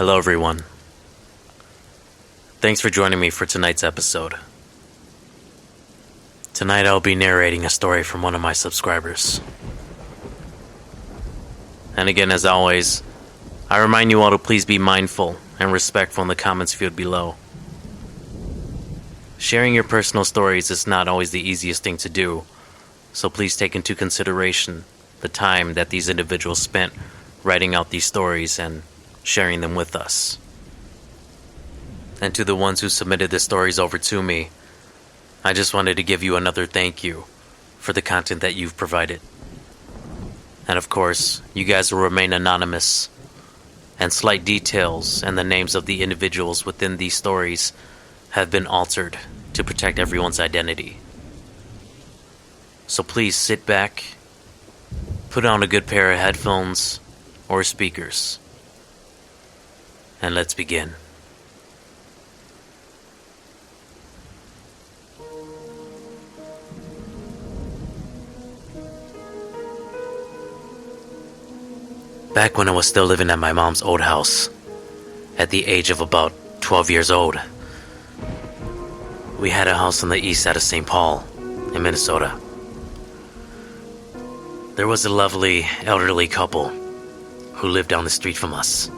Hello, everyone. Thanks for joining me for tonight's episode. Tonight I'll be narrating a story from one of my subscribers. And again, as always, I remind you all to please be mindful and respectful in the comments field below. Sharing your personal stories is not always the easiest thing to do, so please take into consideration the time that these individuals spent writing out these stories and sharing them with us. And to the ones who submitted the stories over to me, I just wanted to give you another thank you for the content that you've provided. And of course, you guys will remain anonymous, and slight details and the names of the individuals within these stories have been altered to protect everyone's identity. So please sit back, put on a good pair of headphones or speakers, and let's begin. Back when I was still living at my mom's old house, at the age of about 12 years old, we had a house on the east side of St. Paul, in Minnesota. There was a lovely elderly couple who lived down the street from us.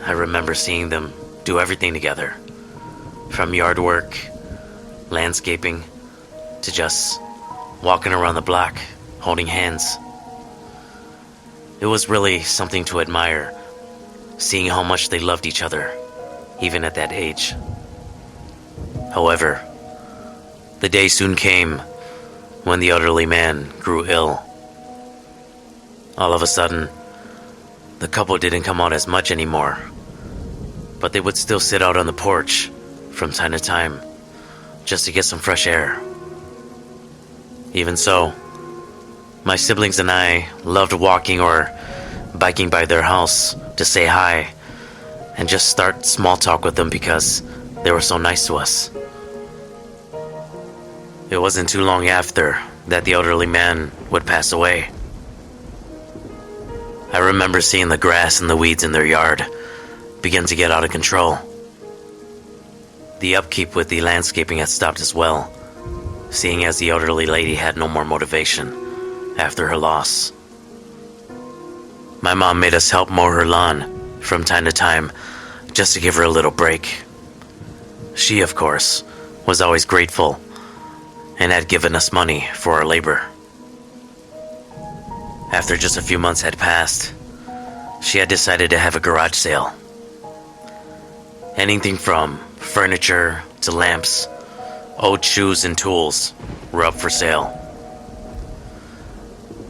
I remember seeing them do everything together, from yard work, landscaping, to just walking around the block, holding hands. It was really something to admire, seeing how much they loved each other, even at that age. However, the day soon came when the elderly man grew ill. All of a sudden, the couple didn't come out as much anymore, but they would still sit out on the porch from time to time just to get some fresh air. Even so, my siblings and I loved walking or biking by their house to say hi and just start small talk with them because they were so nice to us. It wasn't too long after that the elderly man would pass away. I remember seeing the grass and the weeds in their yard begin to get out of control. The upkeep with the landscaping had stopped as well, seeing as the elderly lady had no more motivation after her loss. My mom made us help mow her lawn from time to time just to give her a little break. She, of course, was always grateful and had given us money for our labor. After just a few months had passed, she had decided to have a garage sale. Anything from furniture to lamps, old shoes and tools were up for sale.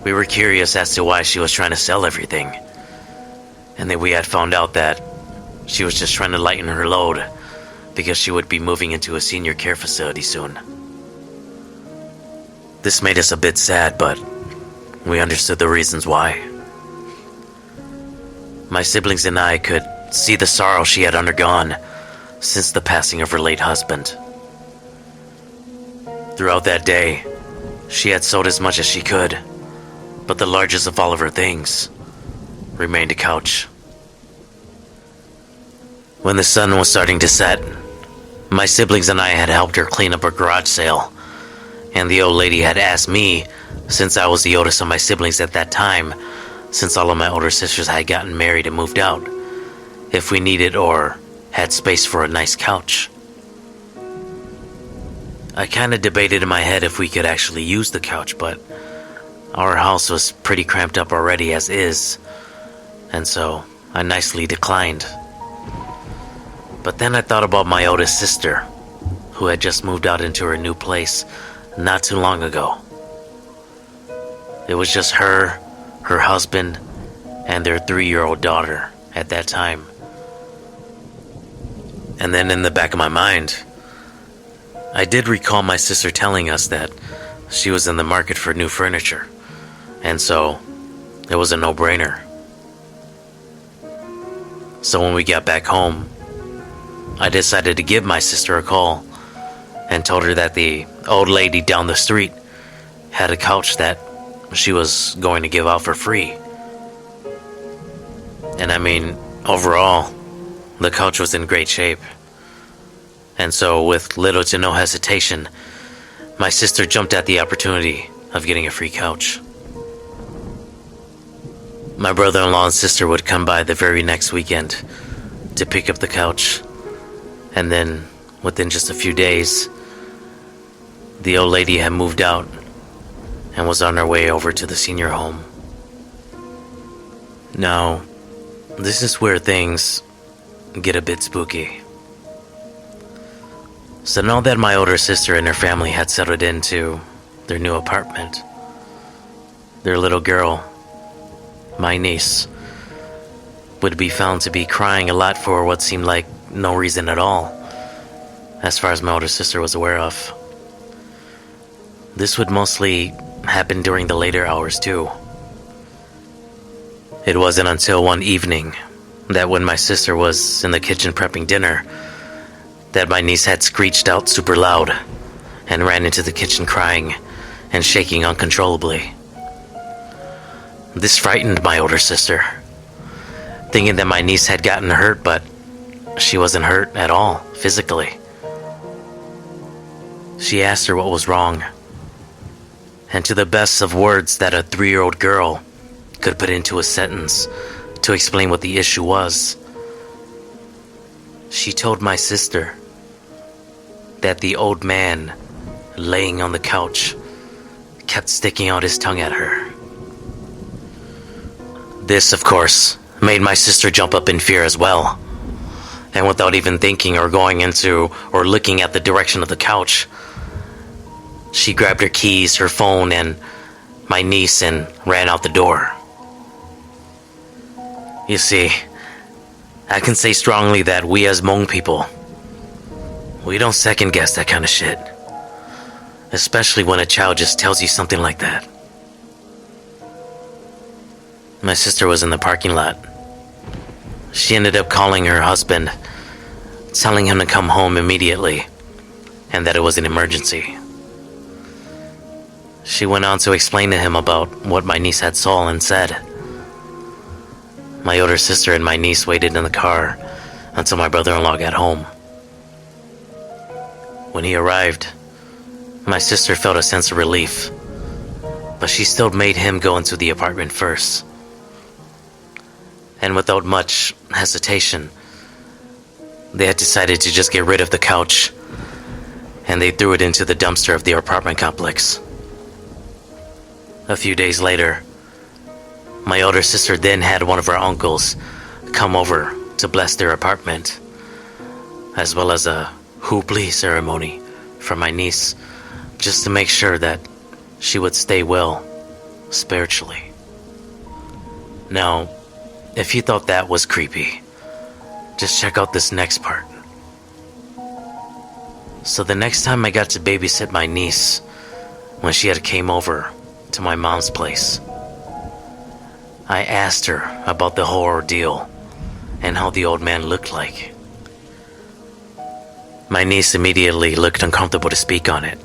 We were curious as to why she was trying to sell everything, and then we had found out that she was just trying to lighten her load because she would be moving into a senior care facility soon. This made us a bit sad, but we understood the reasons why. My siblings and I could see the sorrow she had undergone since the passing of her late husband. Throughout that day, she had sold as much as she could, but the largest of all of her things remained a couch. When the sun was starting to set, my siblings and I had helped her clean up her garage sale, and the old lady had asked me, since I was the oldest of my siblings at that time, since all of my older sisters had gotten married and moved out, if we needed or had space for a nice couch. I kinda debated in my head if we could actually use the couch, but our house was pretty cramped up already as is, and so I nicely declined. But then I thought about my oldest sister, who had just moved out into her new place not too long ago. It was just her husband, and their 3-year-old daughter at that time. And then in the back of my mind, I did recall my sister telling us that she was in the market for new furniture, and so it was a no-brainer. So when we got back home, I decided to give my sister a call and told her that the old lady down the street had a couch that she was going to give out for free. And I mean, Overall, the couch was in great shape. And so, with little to no hesitation, my sister jumped at the opportunity of getting a free couch. My brother-in-law and sister would come by the very next weekend to pick up the couch, and then, within just a few days, the old lady had moved out and was on her way over to the senior home. Now, this is where things get a bit spooky. So now that my older sister and her family had settled into their new apartment, their little girl, my niece, would be found to be crying a lot for what seemed like no reason at all, as far as my older sister was aware of. This would mostly happen during the later hours too. It wasn't until one evening that when my sister was in the kitchen prepping dinner that my niece had screeched out super loud and ran into the kitchen crying and shaking uncontrollably. This frightened my older sister, thinking that my niece had gotten hurt, but she wasn't hurt at all, physically. She asked her what was wrong, and to the best of words that a 3-year-old girl could put into a sentence to explain what the issue was, she told my sister that the old man laying on the couch kept sticking out his tongue at her. This, of course, made my sister jump up in fear as well. And without even thinking or going into or looking at the direction of the couch, she grabbed her keys, her phone, and my niece and ran out the door. You see, I can say strongly that we as Hmong people, we don't second guess that kind of shit. Especially when a child just tells you something like that. My sister was in the parking lot. She ended up calling her husband, telling him to come home immediately, and that it was an emergency. She went on to explain to him about what my niece had saw and said. My older sister and my niece waited in the car until my brother-in-law got home. When he arrived, my sister felt a sense of relief, but she still made him go into the apartment first. And without much hesitation, they had decided to just get rid of the couch, and they threw it into the dumpster of the apartment complex. A few days later, my older sister then had one of her uncles come over to bless their apartment, as well as a hoopli ceremony for my niece, just to make sure that she would stay well spiritually. Now, if you thought that was creepy, just check out this next part. So the next time I got to babysit my niece, when she had came over to my mom's place, I asked her about the whole ordeal and how the old man looked like. My niece immediately looked uncomfortable to speak on it,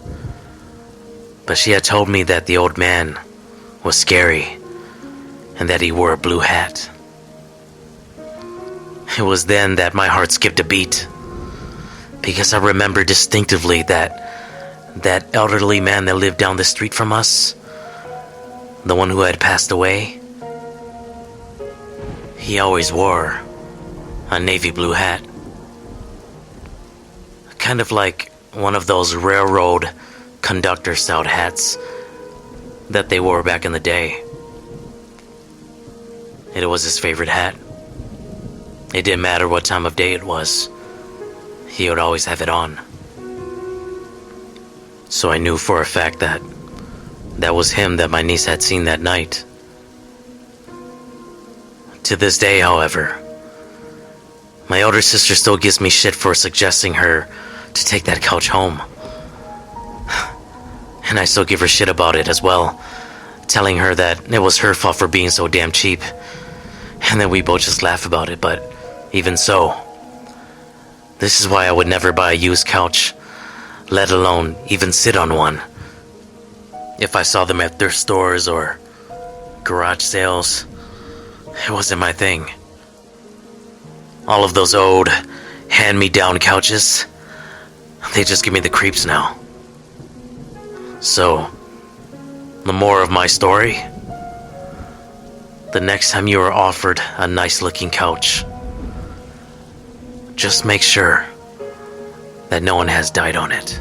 but she had told me that the old man was scary and that he wore a blue hat. It was then that my heart skipped a beat, because I remember distinctively that elderly man that lived down the street from us, the one who had passed away, he always wore a navy blue hat. Kind of like one of those railroad conductor-style hats that they wore back in the day. It was his favorite hat. It didn't matter what time of day it was. He would always have it on. So I knew for a fact that that was him that my niece had seen that night. To this day, however, my older sister still gives me shit for suggesting her to take that couch home. And I still give her shit about it as well, telling her that it was her fault for being so damn cheap. And then we both just laugh about it, but even so, this is why I would never buy a used couch, let alone even sit on one. If I saw them at thrift stores or garage sales, it wasn't my thing. All of those old, hand-me-down couches, they just give me the creeps now. So, the more of my story, the next time you are offered a nice-looking couch, just make sure that no one has died on it.